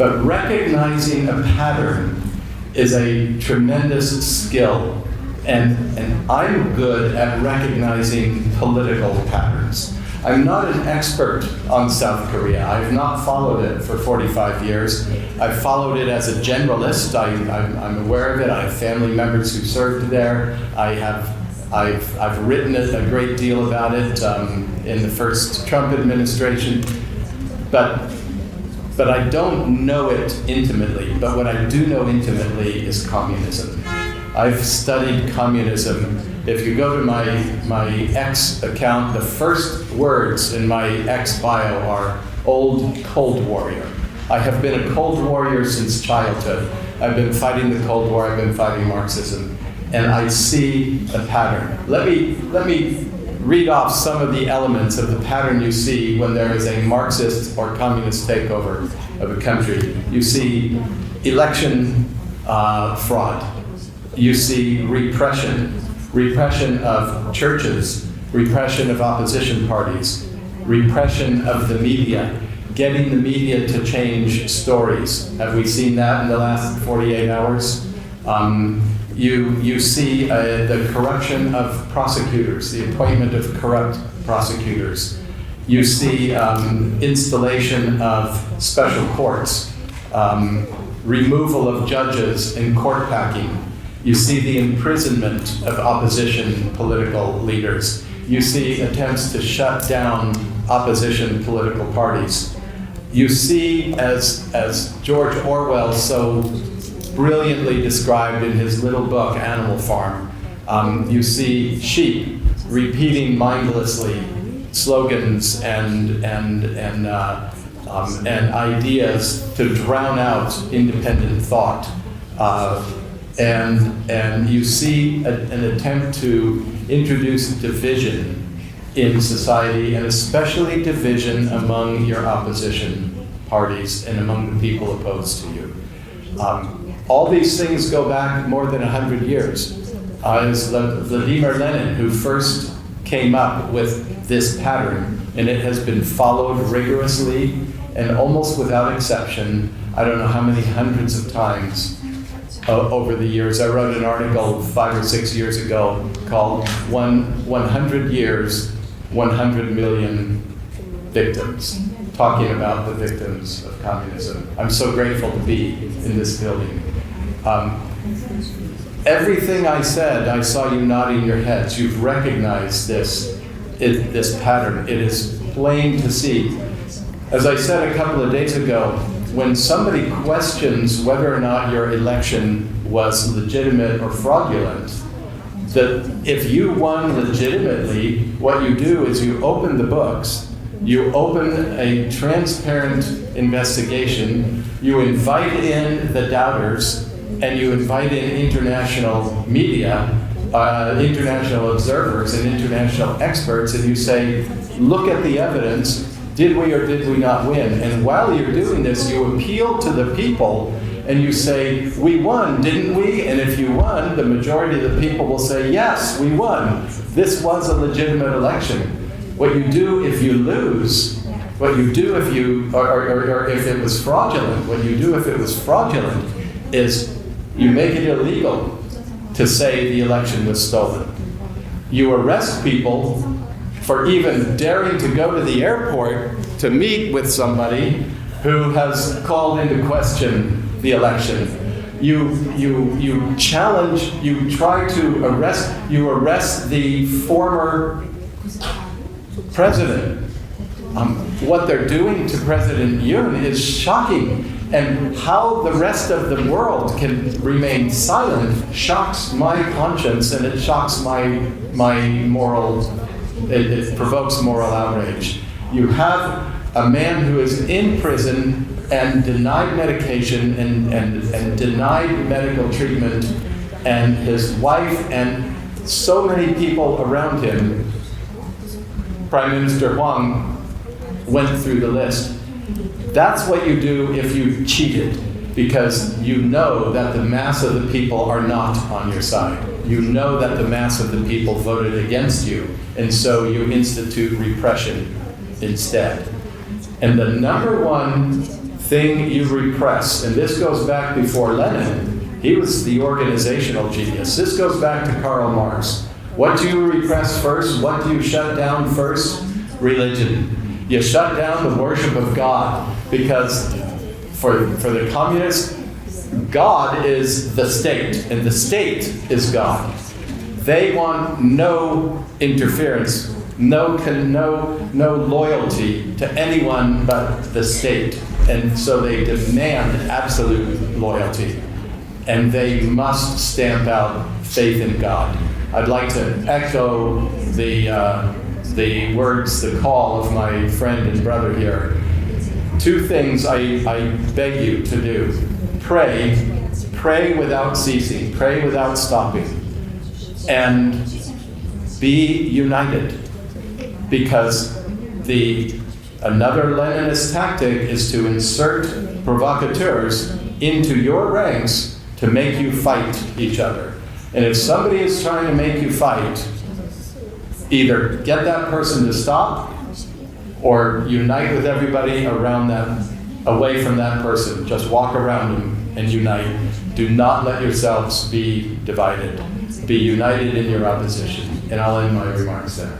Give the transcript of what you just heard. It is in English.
But recognizing a pattern is a tremendous skill. And I'm good at recognizing political patterns. I'm not an expert on South Korea. I've not followed it for 45 years. I've followed it as a generalist. I'm aware of it. I have family members who served there. I've written a great deal about it in the first Trump administration. But I don't know it intimately. But what I do know intimately is communism. I've studied communism. If you go to my X account, the first words in my X bio are old Cold Warrior. I have been a Cold Warrior since childhood. I've been fighting the Cold War, I've been fighting Marxism, and I see a pattern. Let me read off some of the elements of the pattern you see when there is a Marxist or communist takeover of a country. You see election fraud. You see repression of churches, repression of opposition parties, repression of the media, getting the media to change stories. Have we seen that in the last 48 hours? You see the corruption of prosecutors, the appointment of corrupt prosecutors. You see installation of special courts, removal of judges and court packing. You see the imprisonment of opposition political leaders. You see attempts to shut down opposition political parties. You see, as George Orwell so brilliantly described in his little book, Animal Farm, you see sheep repeating mindlessly slogans and ideas to drown out independent thought. And you see an attempt to introduce division in society, and especially division among your opposition parties and among the people opposed to you. All these things go back more than 100 years. It was Vladimir Lenin who first came up with this pattern, and it has been followed rigorously and almost without exception, I don't know how many hundreds of times over the years. I wrote an article 5 or 6 years ago called 100 Years, 100 Million Victims, talking about the victims of communism. I'm so grateful to be in this building. Everything I said, I saw you nodding your heads. You've recognized this pattern. It is plain to see. As I said a couple of days ago, when somebody questions whether or not your election was legitimate or fraudulent, that if you won legitimately, what you do is you open the books, you open a transparent investigation, you invite in the doubters, and you invite in international media, international observers and international experts, and you say, look at the evidence, did we or did we not win? And while you're doing this, you appeal to the people and you say, we won, didn't we? And if you won, the majority of the people will say, yes, we won. This was a legitimate election. What you do if you lose, what you do if you, or if it was fraudulent, what you do if it was fraudulent is you make it illegal to say the election was stolen. You arrest people for even daring to go to the airport to meet with somebody who has called into question the election. You challenge, you try to arrest the former president. What they're doing to President Yoon is shocking, and how the rest of the world can remain silent shocks my conscience, and it shocks my moral. It provokes moral outrage. You have a man who is in prison and denied medication and denied medical treatment, and his wife and so many people around him. Prime Minister Huang went through the list. That's what you do if you cheated, because you know that the mass of the people are not on your side. You know that the mass of the people voted against you, and so you institute repression instead. And the number one thing you repress, and this goes back before Lenin. He was the organizational genius. This goes back to Karl Marx. What do you repress first? What do you shut down first? Religion. You shut down the worship of God, because for the communists, God is the state, and the state is God. They want no interference, no loyalty to anyone but the state. And so they demand absolute loyalty. And they must stamp out faith in God. I'd like to echo the words, the call of my friend and brother here. Two things I beg you to do. Pray without ceasing, pray without stopping, and be united. Because another Leninist tactic is to insert provocateurs into your ranks to make you fight each other. And if somebody is trying to make you fight, either get that person to stop or unite with everybody around that, away from that person. Just walk around them and unite. Do not let yourselves be divided. Be united in your opposition. And I'll end my remarks there.